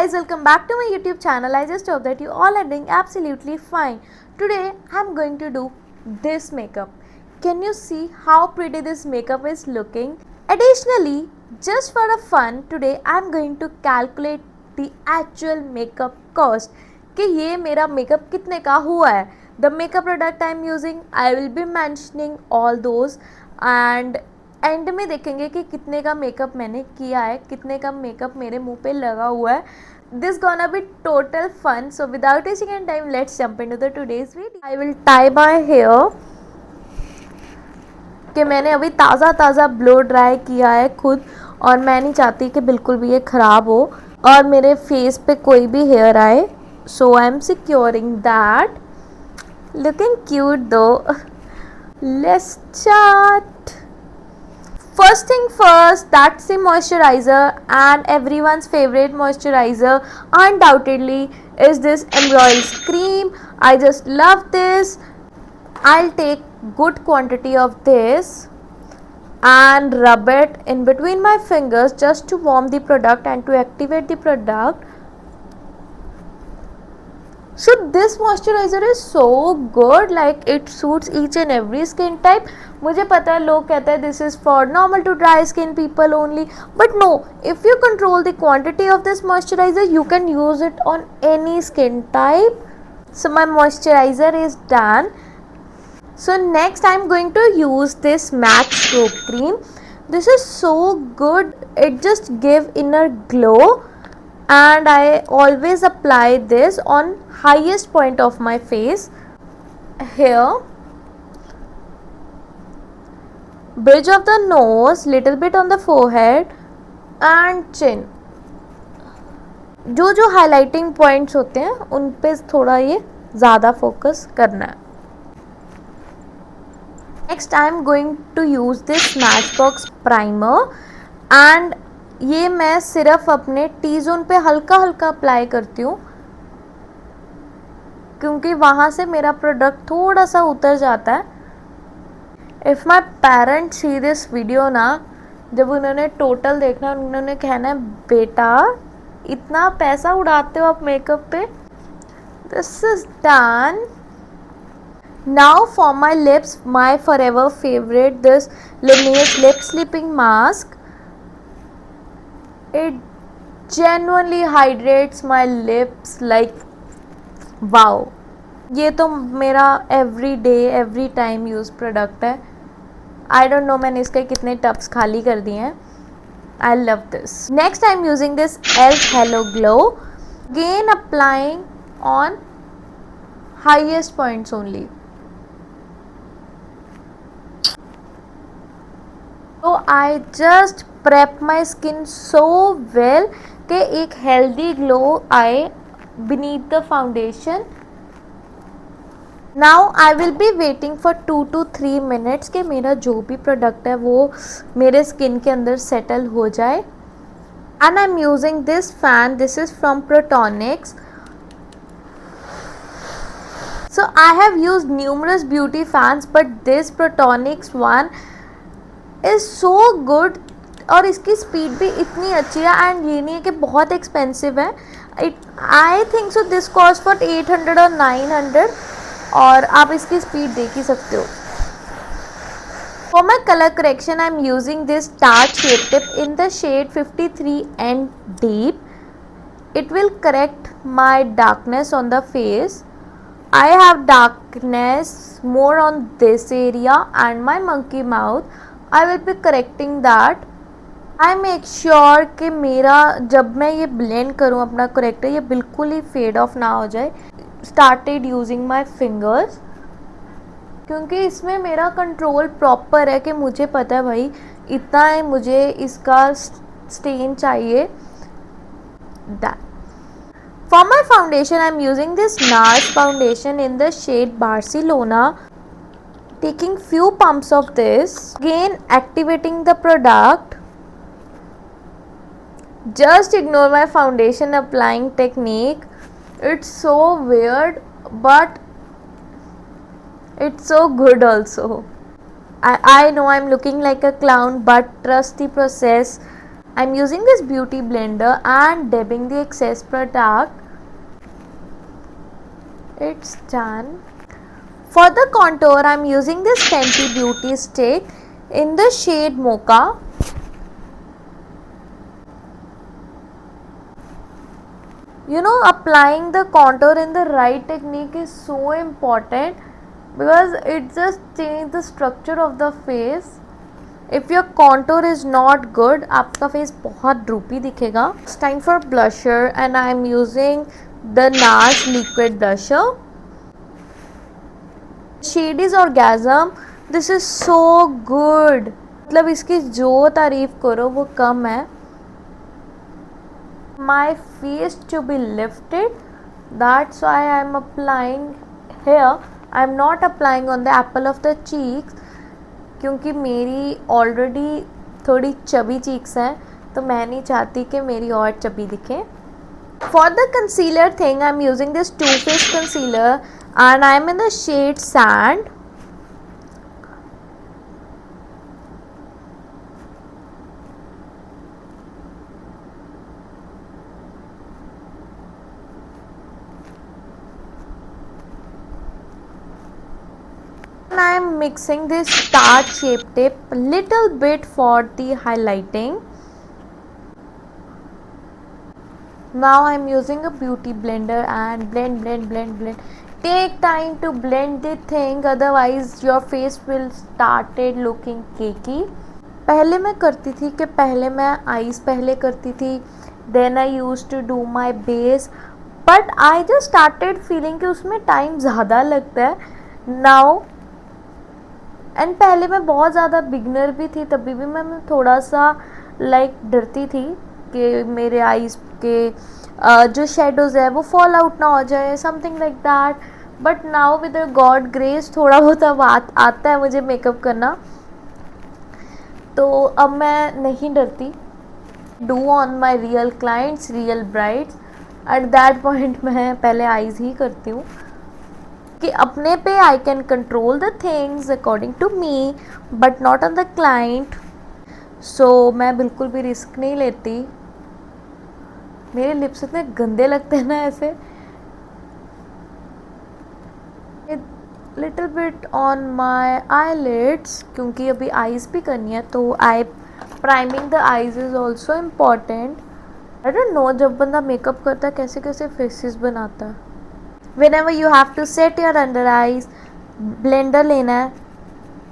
guys, welcome back to my YouTube channel. I just hope that you all are doing absolutely fine. Today I'm going to do this makeup. Can you see how pretty this makeup is looking? Additionally, just for a fun, today I'm going to calculate the actual makeup cost कि ये मेरा makeup कितने का हुआ है. The makeup product I'm using, I will be mentioning all those and and में देखेंगे कि कितने का मेकअप मैंने किया है, कितने का मेकअप मेरे मुंह पे लगा हुआ है. This gonna be total fun. So without wasting any time let's jump into the today's video. I will tie my hair कि मैंने अभी ताज़ा ब्लो ड्राई किया है खुद और मैं नहीं चाहती कि बिल्कुल भी ये ख़राब हो और मेरे फेस पे कोई भी हेयर आए. So I am securing that. Looking cute though. Let's start. First thing first, that's the moisturizer, and everyone's favorite moisturizer undoubtedly is this Emerald's cream. I just love this. I'll take good quantity of this and rub it in between my fingers just to warm the product and to activate the product. So this moisturizer is so good, like it suits each and every skin type. मुझे पता है लोग कहते हैं this is for normal to dry skin people only, but no, if you control the quantity of this moisturizer you can use it on any skin type. So my moisturizer is done. So next I'm going to use this MAC Stroke Cream. This is so good, it just give inner glow and I always apply this on highest point of my face, here, bridge of the nose, little bit on the forehead and chin. जो highlighting points होते हैं उन पे थोड़ा ये ज़्यादा focus करना है. Next I am going to use this Smashbox primer and ये मैं सिर्फ अपने टी जोन पे हल्का हल्का अप्लाई करती हूँ क्योंकि वहाँ से मेरा प्रोडक्ट थोड़ा सा उतर जाता है. If my parents see this video ना, जब उन्होंने टोटल देखना उन्होंने कहना है बेटा इतना पैसा उड़ाते हो आप मेकअप पे. This is done. Now for my lips, my for ever favourite this Laneige lip sleeping mask. It genuinely hydrates my lips like wow. ये तो मेरा every day every time use product है. I don't know मैंने इसके कितने tubs खाली कर दिए हैं. I love this. Next I'm using this e.l.f. Hello Glow. Again applying on highest points only. So I just prep my skin so well कि एक healthy glow आए beneath the foundation. Now I will be waiting for 2 to 3 minutes कि मेरा जो भी product है वो मेरे skin के अंदर settle हो जाए. And I'm using this fan. This is from Protonix. So I have used numerous beauty fans, but this Protonix one is so good और इसकी स्पीड भी इतनी अच्छी है एंड ये नहीं है कि बहुत एक्सपेंसिव है. I think so this cost for 800 और 900 और आप इसकी स्पीड देख ही सकते हो. For my colour correction I am using this Tarte Shape Tip in the shade 53 and deep. It will correct my darkness on the face. I have darkness more on this area and my monkey mouth. I will be correcting that. I make sure कि मेरा जब मैं ये blend करूँ अपना corrector ये बिल्कुल ही fade off ना हो जाए. Started using my fingers क्योंकि इसमें मेरा control proper है कि मुझे पता है भाई इतना है मुझे इसका stain चाहिए. That. For my foundation I am using this NARS foundation in the shade Barcelona. Taking few pumps of this, again activating the product. Just ignore my foundation applying technique. It's so weird but it's so good also. I know I'm looking like a clown but trust the process. I'm using this beauty blender and dabbing the excess product. It's done. For the contour, I'm using this Fenty Beauty stick in the shade Mocha. You know, applying the contour in the right technique is so important because it just changes the structure of the face. If your contour is not good, आपका face बहुत droopy दिखेगा. It's time for blusher and I'm using the NARS liquid blusher. Shade is Orgasm. This is so good. मतलब इसकी जो तारीफ करो वो कम है. My face to be lifted, that's why I'm applying here. I'm not applying on the apple of the cheeks क्योंकि मेरी already थोड़ी चबी चीक्स हैं, तो मैं नहीं चाहती कि मेरी और चबी दिखे. For the concealer thing, I'm using this Too Faced concealer and I'm in the shade Sand. And I am mixing this Tarte Shape Tape a little bit for the highlighting. Now I am using a beauty blender and blend. Take time to blend the thing, otherwise your face will started looking cakey. पहले मैं करती थी कि पहले मैं eyes पहले करती थी, then I used to do my base, but I just started feeling कि उसमें टाइम ज़्यादा लगता है. Now एंड पहले मैं बहुत ज़्यादा बिगनर भी थी, तभी भी मैं थोड़ा सा डरती थी कि मेरे आईज के जो शेडोज़ है वो फॉल आउट ना हो जाए, something like that. But now with God grace थोड़ा बहुत अब आता है मुझे मेकअप करना, तो अब मैं नहीं डरती. Do on my real clients, real brides, at that point मैं पहले आईज ही करती हूँ कि अपने पे I can control the things according to me but not on the client. So मैं बिल्कुल भी रिस्क नहीं लेती. मेरे लिप्स इतने गंदे लगते हैं ना ऐसे. Little bit on my eyelids क्योंकि अभी आईज भी करनी है, तो I priming the eyes is also important. I don't know जब बंदा मेकअप करता है कैसे कैसे फेसेस बनाता है. Whenever you have to set your under eyes, blender लेना है,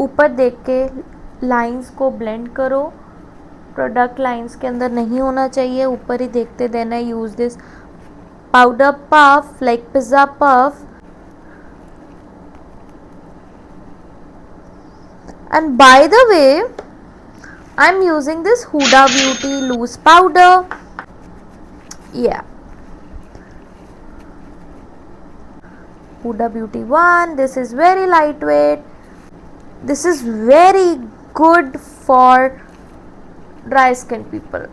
ऊपर देख के लाइंस को ब्लेंड करो. प्रोडक्ट लाइंस के अंदर नहीं होना चाहिए, ऊपर ही देखते. Then I use this powder puff like pizza puff. And by the way, I'm using this Huda Beauty loose powder. Yeah. Huda Beauty 1. This is very lightweight. This is very good for dry skin people.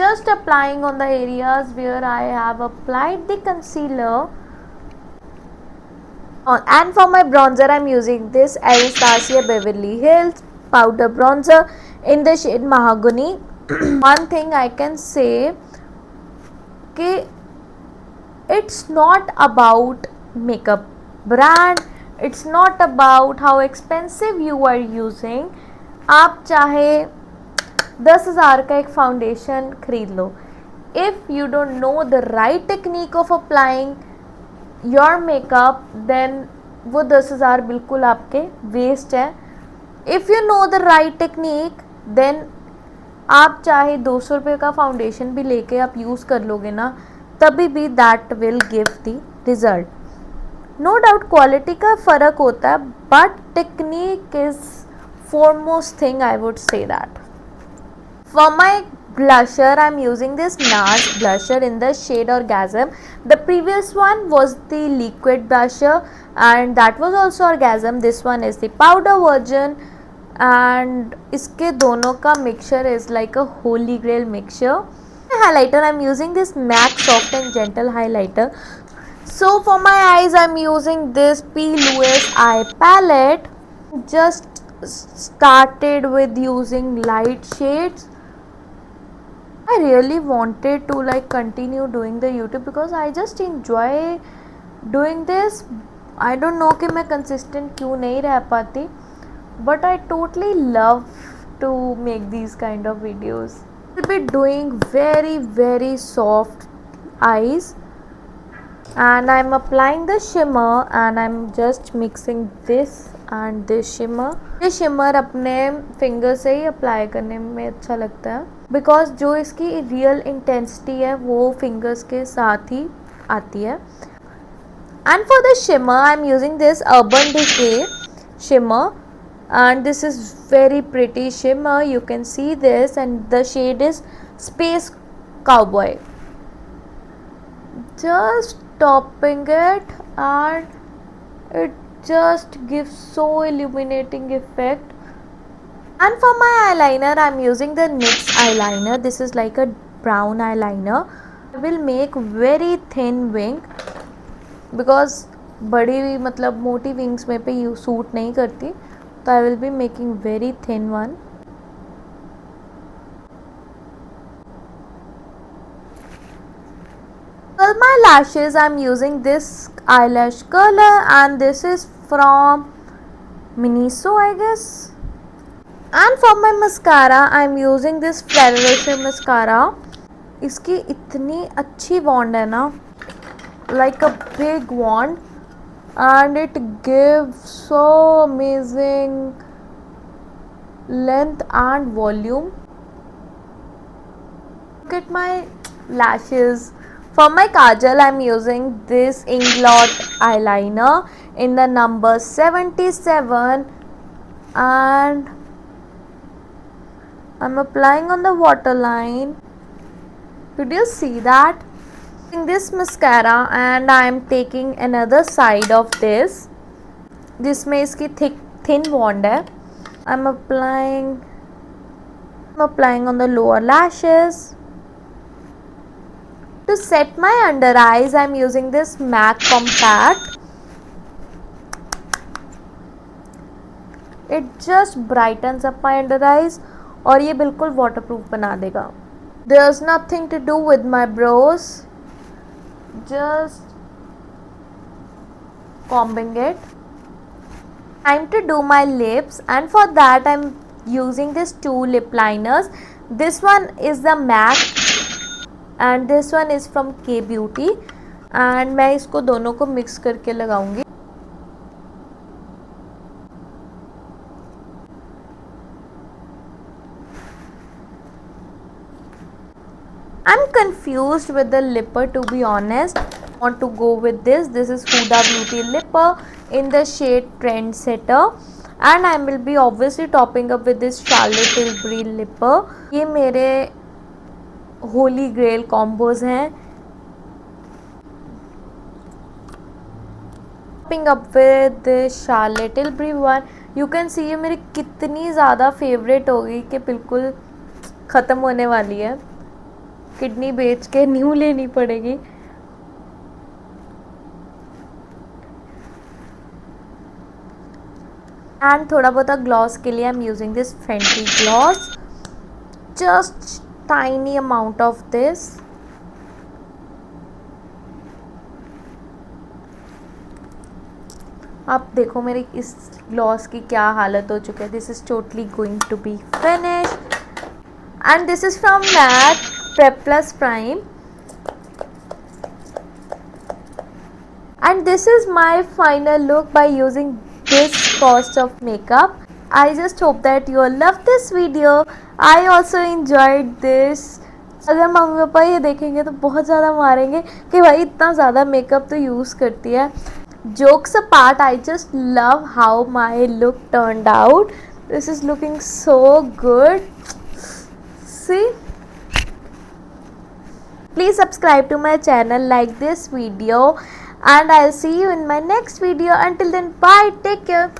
Just applying on the areas where I have applied the concealer. And for my bronzer, I'm using this Anastasia Beverly Hills powder bronzer in the shade Mahogany. One thing I can say कि it's not about makeup brand, it's not about how expensive you are using. आप चाहे 10,000 का एक foundation खरीद लो, if you don't know the right technique of applying your makeup, then वो 10,000 बिल्कुल आपके waste है. if you know the right technique, then आप चाहे 200 रुपये का फाउंडेशन भी लेके आप यूज़ कर लोगे ना, तभी भी that will give the result. No doubt quality का फ़र्क होता है, but technique is foremost thing I would say that. For my blusher, I'm using this NARS blusher in the shade Orgasm. The previous one was the liquid blusher and that was also Orgasm. This one is the powder version and इसके दोनों का mixture is like a holy grail mixture. Highlighter, I'm using this MAC Soft and Gentle highlighter. So for my eyes, I'm using this P. Louis eye palette. Just started with using light shades I really wanted to like continue doing the YouTube because I just enjoy doing this. I don't know कि मैं consistent क्यों नहीं रह पाती, but I totally love to make these kind of videos. I'll be doing very soft eyes, and I'm applying the shimmer and I'm just mixing this and this shimmer. ये shimmer अपने finger से ही apply करने में अच्छा लगता है because जो इसकी real intensity है वो fingers के साथ ही आती है. And for the shimmer I'm using this Urban Decay shimmer, and this is very pretty shimmer. You can see this, and the shade is Space Cowboy. Just topping it, and it just gives so illuminating effect. And for my eyeliner I'm using the NYX eyeliner. This is like a brown eyeliner. I will make very thin wing because बड़ी मतलब मोटी wings में पे you suit नहीं करती, तो I will be making very thin one. For my lashes I'm using this eyelash curler, and this is from Miniso I guess. And for my mascara I'm using this Ferrero Rocher mascara. इसकी इतनी अच्छी wand है ना, like a big wand, and it gives so amazing length and volume. Look at my lashes. For my kajal I'm using this Inglot eyeliner in the number 77, and I'm applying on the waterline. Did you see that? In this mascara, and I am taking another side of this. जिसमें इसकी thin wand है. I'm applying on the lower lashes. To set my under eyes I'm using this MAC compact. It just brightens up my under eyes और ये बिल्कुल waterproof बना देगा. There's nothing to do with my brows, just combing it. Time to do my lips, and for that I'm using this two lip liners. This one is the MAC and this one is from K Beauty, and मैं इसको दोनों को mix करके लगाऊंगी. I'm confused with the lipper, to be honest. I want to go with this. This is Huda Beauty lipper in the shade Trendsetter, and I will be obviously topping up with this Charlotte Tilbury lipper. ये मेरे Holi ग्रेल combos हैं. Topping up with this Charlotte Tilbury one. You can see ये मेरी कितनी ज़्यादा favourite हो गई कि बिल्कुल ख़त्म होने वाली है. किडनी बेच के न्यू लेनी पड़ेगी. एंड थोड़ा बहुत ग्लॉस के लिए I am using this Fenty gloss. Just tiny amount of this. आप देखो मेरी इस ग्लॉस की क्या हालत हो चुकी है. This is totally going to be finished, and this is from MAC Prep Plus Prime, and this is my final look by using this cost of makeup. I just hope that you all love this video. I also enjoyed this. अगर mummy papa ये देखेंगे तो बहुत ज़्यादा मारेंगे कि भाई इतना ज़्यादा मेकअप तो यूज़ करती है. Jokes apart, I just love how my look turned out. This is looking so good. See? Please subscribe to my channel, like this video, and I'll see you in my next video. Until then, bye, take care.